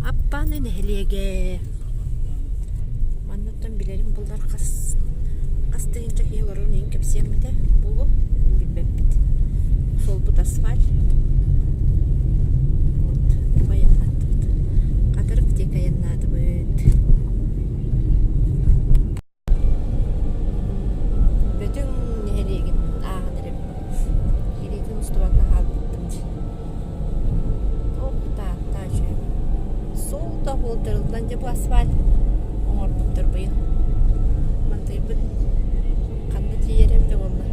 Аппаны нехлеге. Маннаттан билерим булдар кастыгынча киелорун эң кепсемите булу билбеппит. Сол бут асфальт. Вот, баянат. Катырык текаяннады быт. Бөтүн нехлегин аагынырым. Киритин устубакна халбыттым. Та жөй. Сол да болдырылдан же бу асфальт. Оңор буттар быйыл. Мантыйбын канды тиерем де болла.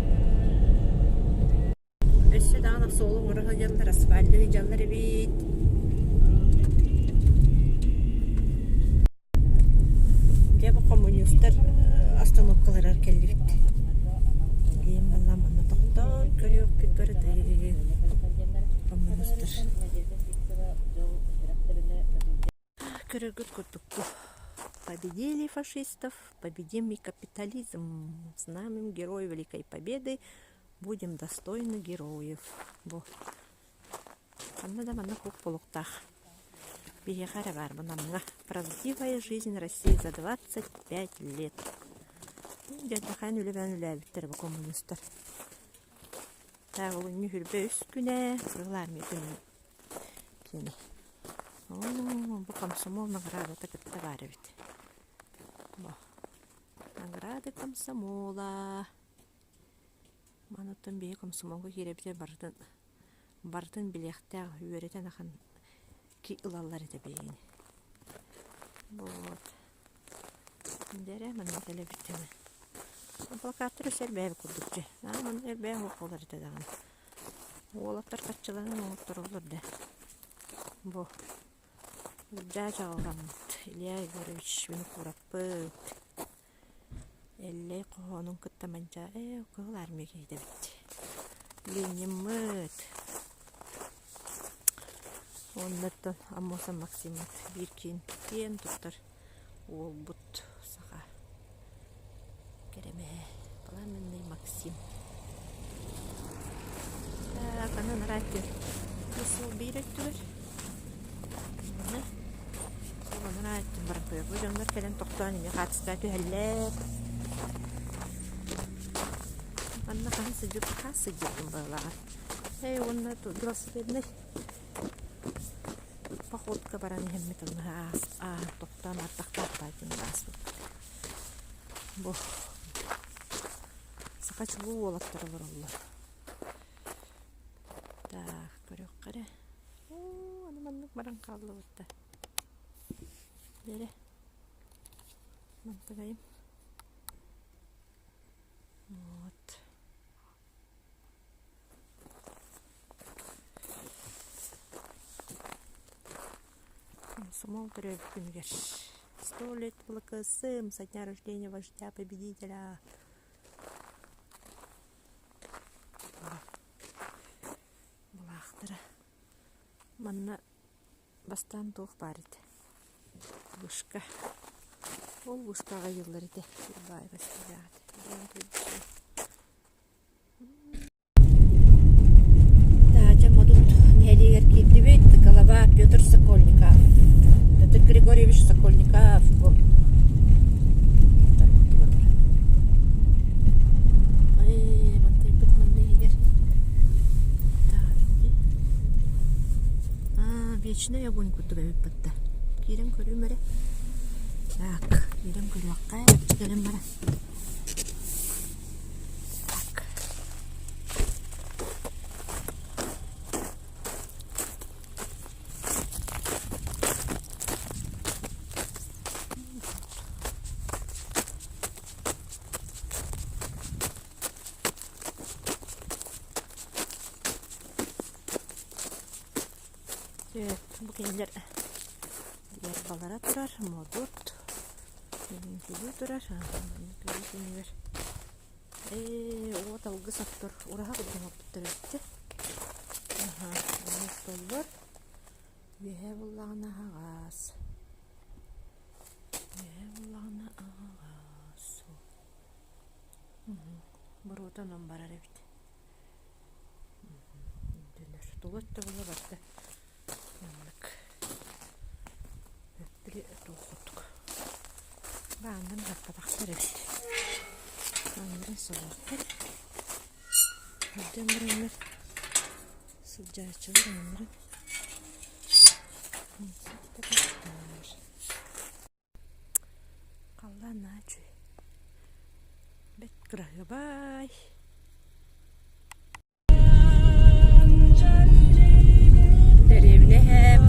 Өссө дагына солу оңорга жаллар асфальты жаллар бит. Же бу коммунисттер остановкалар келди бит. Кийин балла мана токтон көрөк бит барды. Коммунисттер. Көрөгөт көрдүк. Победили фашистов, победим и капитализм. Знаем героев Великой Победы, будем достойны героев. Бу. Аннада мана хук полуктах. Бигехара бар мына. Правдивая жизнь России за 25 лет. Жаддахан үлебен биттер бу коммунисттер. Тагыл нүхүрбө үс күнэ, кырылар метүн. Кени. Бу комсомол награда такытта бар бит. Награды комсомола. Мануттан бей комсомолга киребите бардын билехтә үйрәтен ахан ки ылаллар ите бейин. Вот. Дере мана телебитеме. Плакаттыр сербе курдукчу. Мана сербе хоколар ите даган. Олаттар каччыларын оңоттор олорды. Бу. Жа жагалгамыт. Илья Егорович мени кураппыт. Эллей кохонун кыттаманча кыл армияга кетебит. Ленимыт. Оннаттан Амоса Максимат биркин кен туттар. Ол бут саха. Кереме. Пламенный Максим. Так, анан радио. Кесил биреттүр. Оны радио барбы. Бу жондар келен токтон эме катыста түһәлләр. Анна хасы жүк балага. Онна велосипедный походка баран хемметен токтан артактартайтын басып. Бу сакачылуу болоттор олор. Так, көрөк кара. Аны мандык баран калды бутта. Бере. Мантыгайым. Вот. Комсомол трёх күнгер. 100 лет ВЛКСМ со дня рождения вождя победителя. Булахтыра. Манна бастан тух барит. Вышка. Ол вышкага жылдар ите. Бай бастырат. Голова Петр Сокольников. Это Григорьевич Сокольников. Вечный огонь кутугайып батта. Кирем көрүмөрө. Так, кирем көрүакка чыгарым бара. Bu kendiler diğer balara durar, modut, gibi durar. O dalgı saktör, oraya kudurmak tuttururdu. Onu doldur. Yeğevlağına ağaz. Burada numara evet. Dönür. Dolat da bula baktı. Rağmen bakmakları bir. Onların soğukları. Buradan buranlar sıcağı açılır onların. Kallan acı. Bet kırıyor bay. Derevne hem.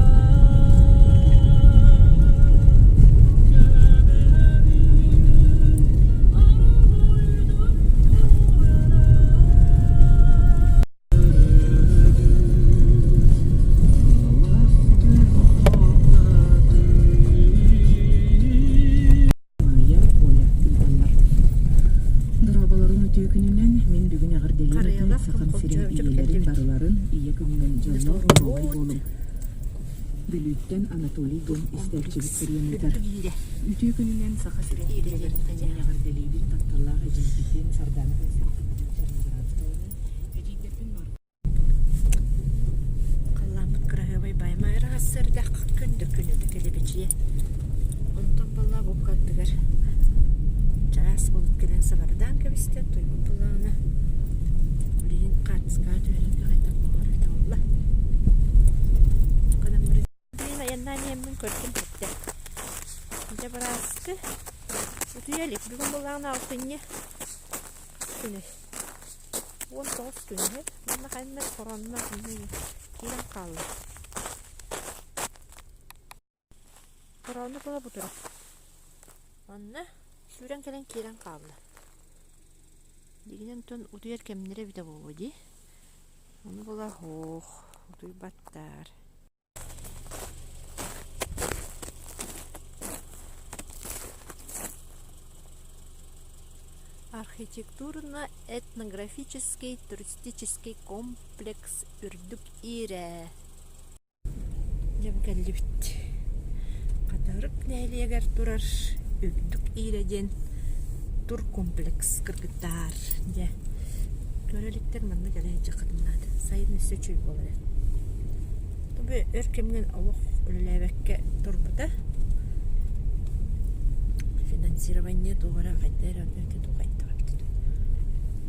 Bülükten Anatoli Gon isterçilik kırıyorlar. Ütü gününden saha siren iyilerin yagar delibin tattallar ecentitin sardana Kallamut kırıyor bay bay mayra hasırda kündür kündür kelebeciye. Ondan balla bu kadar. Çaras bulup gelen seferden kebiste duygu bulağına. Birin kartskar dören kayda buğarıda Allah. Kadın bir yandan yemin kördüm bitti. İşte burası. Utuyalım. Bugün bulağın altını. Günü. 19 günü. Bana kayınlar koronma günü. Kiran kaldı. Korona bula budur. Anne. Şuradan gelen kiran kaldı. Diginen ton utuyar kemlere bir de bu di. Onu bula hoh. Utuy battar. Архитектурно-этнографический туристический комплекс Үрдүк-Ире. Жабгаллибит. Катарык нәйлегер турар Үрдүк-Иреден тур комплекс кыргыттар. Же. Көреликтер манна кележе кытынады. Сайын үсө чүй болар. Табы өркемген алык өлелебекке турбута. Финансирование doğru kayıtlar ödemekte de kayıt var.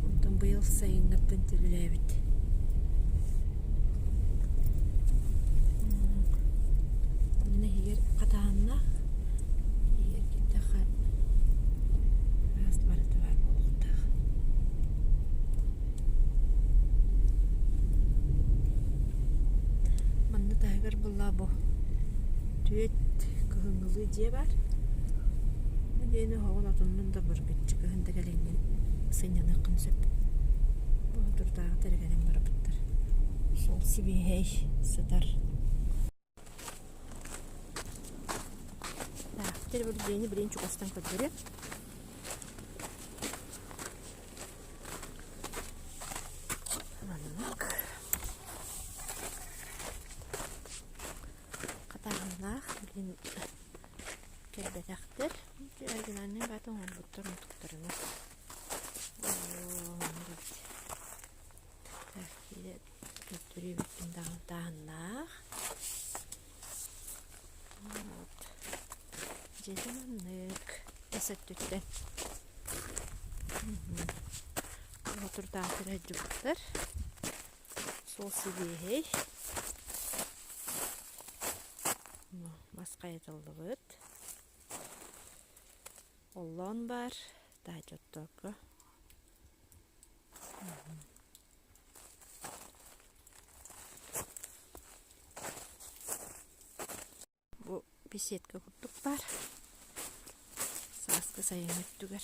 Ondan bu yıl sayınlıktan tülülebit. Bunun her katağında her gitti kay. Biraz barıtı var bu oldu. Bana da her bulla bu. Düet kıhıngılı diye var. Yeni havalar onun da bir küçük hında gelingen senyana konsep. Bu durda tergelen barabattır. Sol sibi hey satar. Da, terbiye birinci kastan kadar. Manlık. Katanlar birin kelbedaktır. Ergenlerinin zaten olmuştur mutluluklarına. Tahkide götürüyor bütün dağınlar. Cezamanlık. Esat tütten. Otur dağıtır hacıbıktır. Sol sivihey. Maska yatıldığı. Ollon var. Daha çok toku. Bu bir setka kutluk var. Saskı sayın öttüger.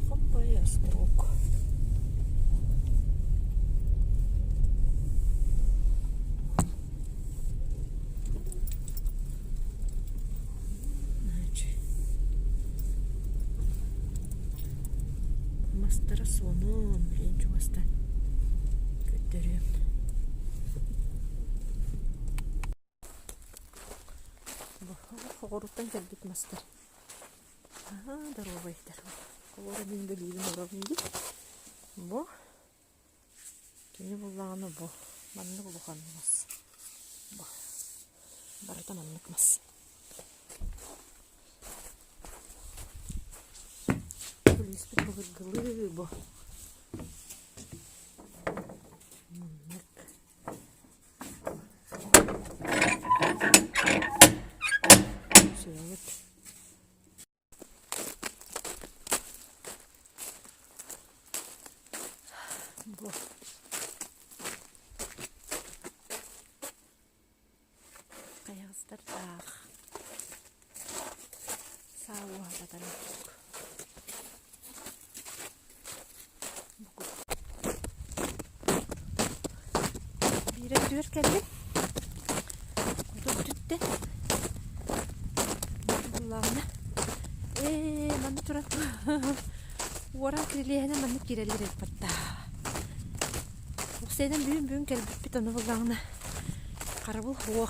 Hoppaya soğuk. Mastara sonum. Birinci mastan. Götürüyorum. Bu horuktan geldik mastar. Aha, darobay. Horuk bindeliydim orabindi. Bu. Kini bulağını bu. Manlı buluğanımız. Барыта манныкмас. Kulüspet bıgırgılı bu. Manlık. Şöyle. Bu. Kayağızdır dağ. Sağ havadan olduk. Bir diyor geldim. Kutu tütte. Allah'ına. Bana turan. Oran kirliyene bana kirelir elbette. Bu seyden büyün gelip bir tane Allah'ına. Karabul hoğ.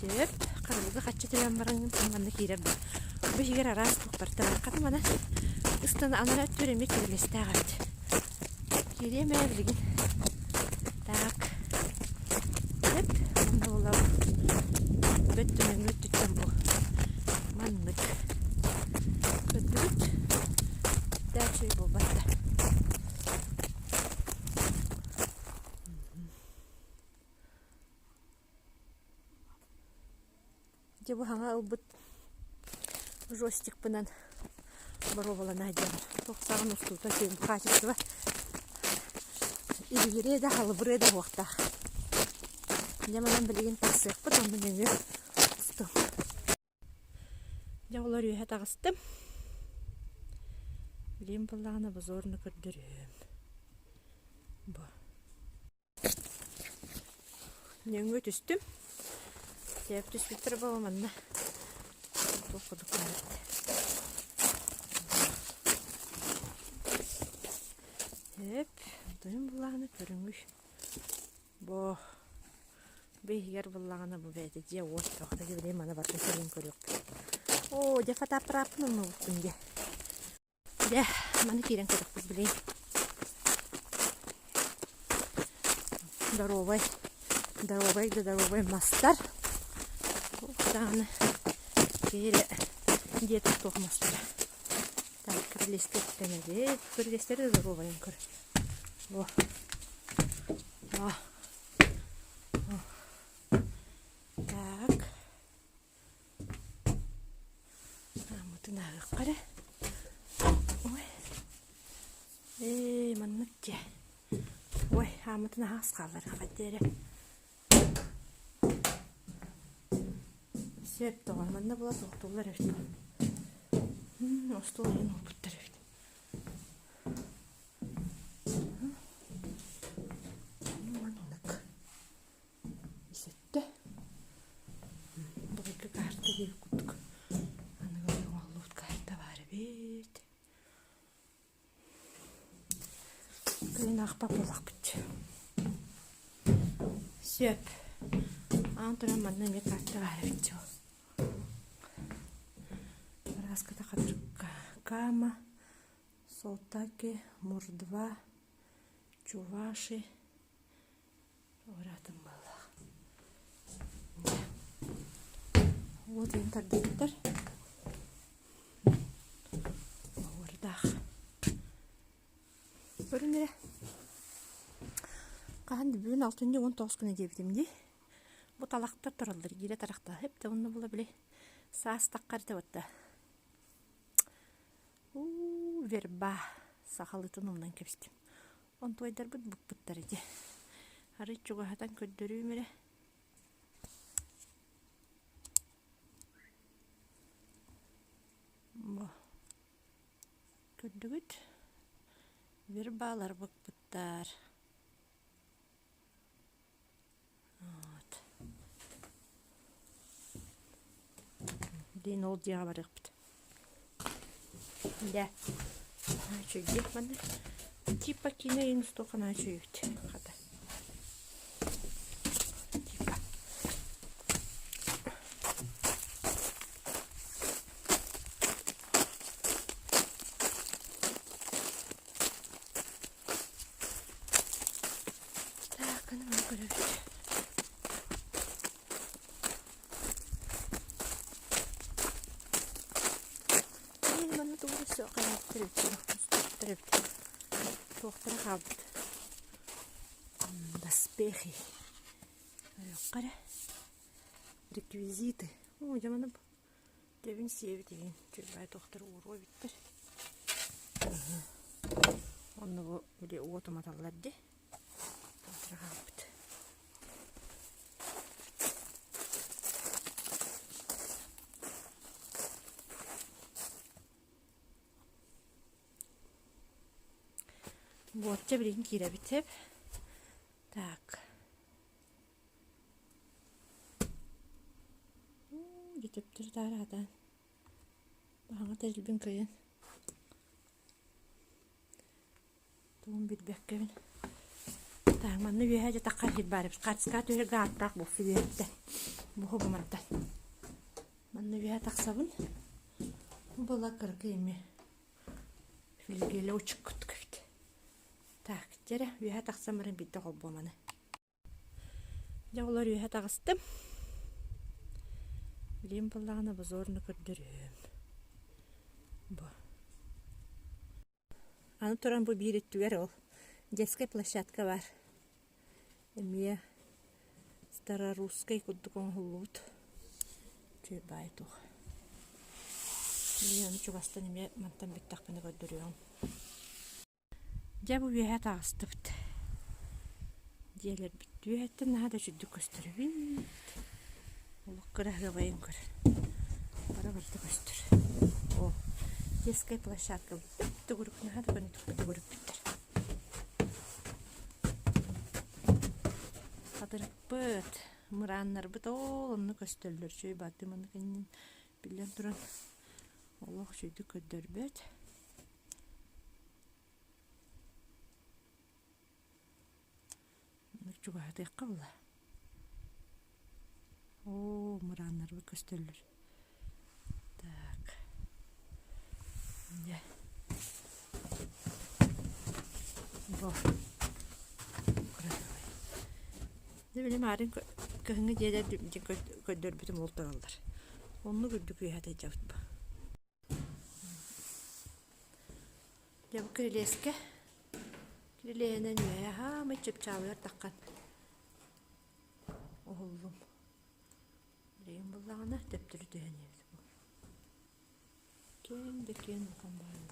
Şöp. Karabulda kaçça tülen varın bana kirelim. Bu şeker aras tutartı. Katı bana. Istan anara türemi kirliste ağabey. Kirliyem evligin. Tak. Hep. Bunda olalım. Göttümen göttüten bu. Manlık. Göttüt. Daha şey bu batta. Bu hanga ılbıt жостик пынан боровала найдем. Тоқсаған устута кейін качество илгере да халбыре да уақта. Яманан білген тақсық бұд, онды менге ұстым. Жаулар үйе тағыстым. Білем бұлағына біз орны көрдірем. Бұ. Неңге түстім. Деп түспектір баламанна. Оқыдық көрді. Hep, duyun bullağını körüngüş. Bu, beyger bullağını bu beyde diye oş toqta gibileyim bana bakın körün körük. Oo, defa taprapını mı uktun de. De, bana kiren körük biz bileyim. Darovay mastar. Oqtağını kere diyeti toqmastar. Так, крыльстер тенеде, крыльстер здороваем кор. Во. Так. Амытына кара. Ой. Манныкке. Ой, амытына аскалар кадере. Сеп тоган манда була токтолар эртем. Остол ен опыттар еді. Маннық. Есетті. Бұғылғы қарта деп күттік. Анығы оғылуыт қарта бары бет. Күлін ақпа болақ бітті. Сөп. Антыран маннан бет қарта бары бетті. Раската қадыр Кама, Солтаки, Мурдва, Чуваши. Оратым бала. Вот интердеттер. Ордах. Көрінері. Қағанды бүгін 6-19 күні дебдім де. Бұл талақтар тұралдыр. Еле тарақта. Хепті оны бұла біле. Саас таққарды өтті. Верба сақалытын умнан кепстім. Он тойдар бұд бұк-бұттар еді. Ары чуғағатан көддірі өмірі. Көддігіт. Вербалар бұк-бұттар. Дейін ол дияға барық бұд. Да. Начу где маны? Типа кино и столько начу ють. Хата. Типа. Так, она мне говорит. Тоқтыра қалбыт. Доспехи. Қара. Реквизиты. О, жаманы бұл. Дебін севи деген. Жүрбай тоқтыры ұрой біттір. Оны бұл үле отыматаларды. Тоқтыра қалбыт. Борча бірін кире бітіп. Так. Жетіптір дарадан. Бағаңа тәжілбін көйін. Туғын білбек көйін. Так, манны бүйе жата қархет барып. Қатысқа төре ғаттақ бұл филетті. Бұғы бұматтан. Манны бүйе тақсабын. Бұла қырғы еме. Филгелі ұчық күт көйді. Так, жәрі бүйе тақсамырын бітті қол бұманы. Жауылар бүйе тағыстым. Білем бұлағына бұз орны көрдірім. Бұ. Аны тұран бұ бейреттігер ол. Детская площадка бар. Әмия старорусскай күдді қоңғылуыд. Чөй байтуқ. Білем чуғастан әмия мантан біттақпыны көрдірім. Жа бұ бүйе тағыстыпты. Желер бітті бүйетті нағада жүдді көстірі бейт. Олық қырағы байын көр. Бара-барды көстір. О, детская площадка. Бітті көріп нағада көні түкті көріп біттір. Қадырық бұд. Мұраннар бұд олыны көстірлер. Жөй баты мұны кәнен білен тұран. Олық жөйді көддір бөд. Чуғады қабыла. О, мұраннар бұ көстелер. Так. Бұ. Де білем арын көхіңі дедер көддер бітім олтар алдар. Оны күрді күйәді жауыт бұ. Жабы кірелеске. Кірелейінен өе хамы чөп чауыр таққан. Оғылым. Білейін бұлағына төптірі дүйен еді бұл. Кен бұқан барын.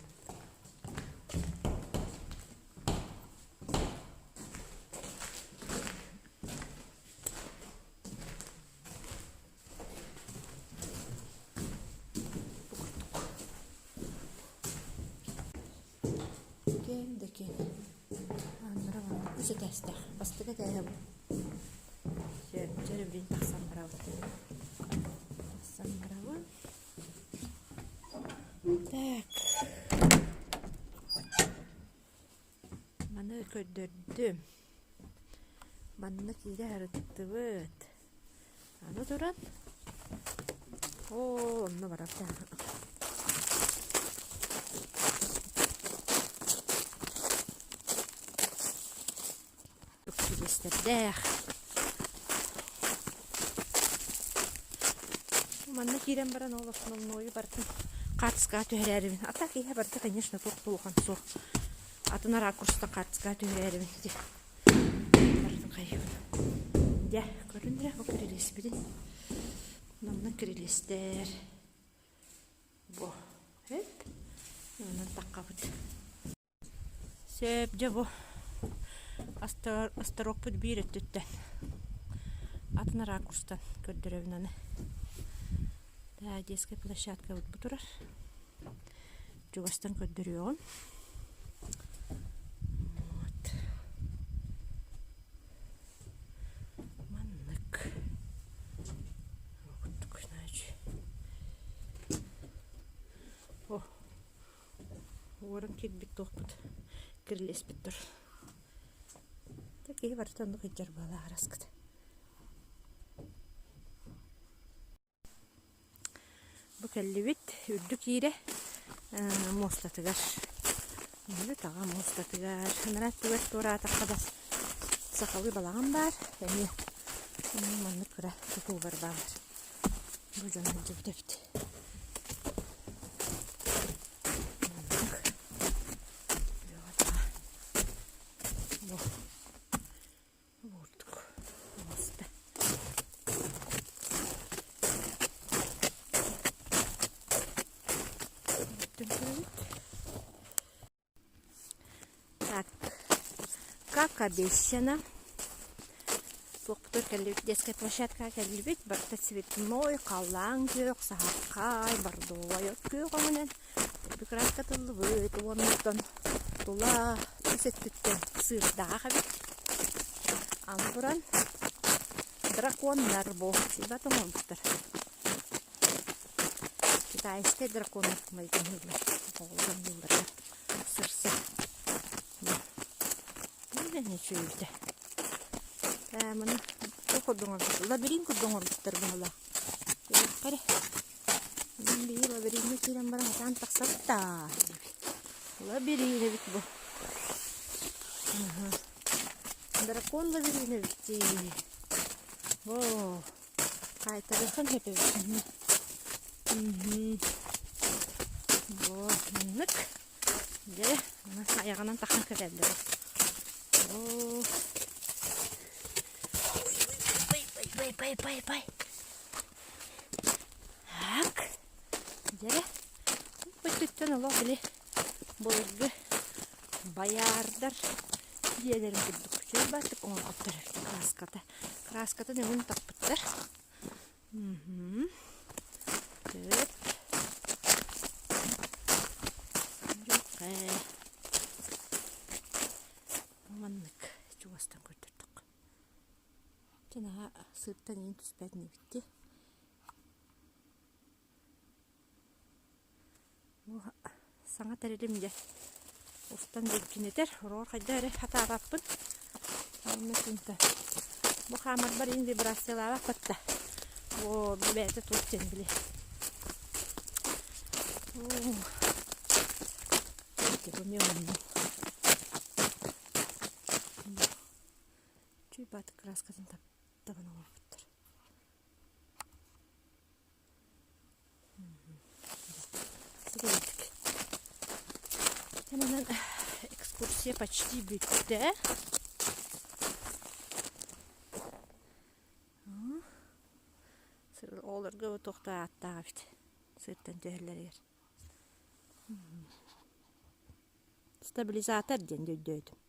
Кен. Аннара бана үсі тәстәқ. Бастыға тәйі бұл. Жәрі бірін тақсан барауы. Так. Маны көддірдім. Маны кейді әрітті бұд. Аны тұран. О, оны барап тәңі. Дәқ. Манна кирен баран оласын олын ойы бардың. Қатысқа түйірәрімін. Ата кейе барды, конечно, тоқ-толған соқ. Атына ракурстан қатысқа түйірәрімін. Бардың қайығын. Дә, көріндірі бұл кірелес білін. Намна кірелестер. Бұ. Өп. Онын таққа бұд. Сөп, жа бұ. Астарок бұд бейір өттіттен. Атына ракурстан көрдіревін аны. Да, детская площадка бұд бұтырар. Жуғастан көрдіревін. Вот. Маннық. Құттық ұнайчы. О, орын кет бит тоқ бұд. Кірілес бит тұр. Такие вартандық етер бала араскыды. Бұл кәлі бет үрді кейре мостатығар. Үрді таға мостатығар. Нұрат түгер тұра атаққадас сақалы балаған бар. Әне манны күрі тұқыл бар бар. Бұл жонын жүбді бет. Vurduk. Olmazdı. Так, как обещано, только детская площадка, как любить, барта цветной, калан кök, сахаркай, бордовый кök, онен, прекрасно тулвыт, оннан тула, тесеттен сырдага бит, амбуран, драконнар бу, сиба томонтар. Китайский дракон, майдан хиле, олган хилдер, сырсы. Ничего үйді. Мұны құрдыңыз, лабирин құрдыңыз бұттырдың ола. Қаре. Бұл лабиринне керен бара атан тақсатта. Лабирин бит бұл. Дракон лабирин бітті. О, қайтарықын хепе бітті. Бұл, мүнік. Де, аяғынан тақын кірелді. Oh. Бай. Так. Дере. Көттен оло біле. Болғы. Баярдар. Диелерін күрдік. Жер баттық оң аттыр. Краската. Краската не ұн тақпыттыр. Төт. Жоққа. Маннык чуастан көрдірдік. Жаңаға сырттан ең түспәдіне бітті. Саңа тәрелімде ұстан бөлкінетер. Ұрор қайдары хата баппын. Бұл қамар бар енді бір астела баппатта. Бұл бәйті тұлттен біле. Бұл не оның. Баты краскадан табын оғырыптыр. Сигаретик. Hemen экскурсия почти бітті. Оларға тоқта аттаға бит. Сырттан төхілер. Стабилизатор ден дөйдім.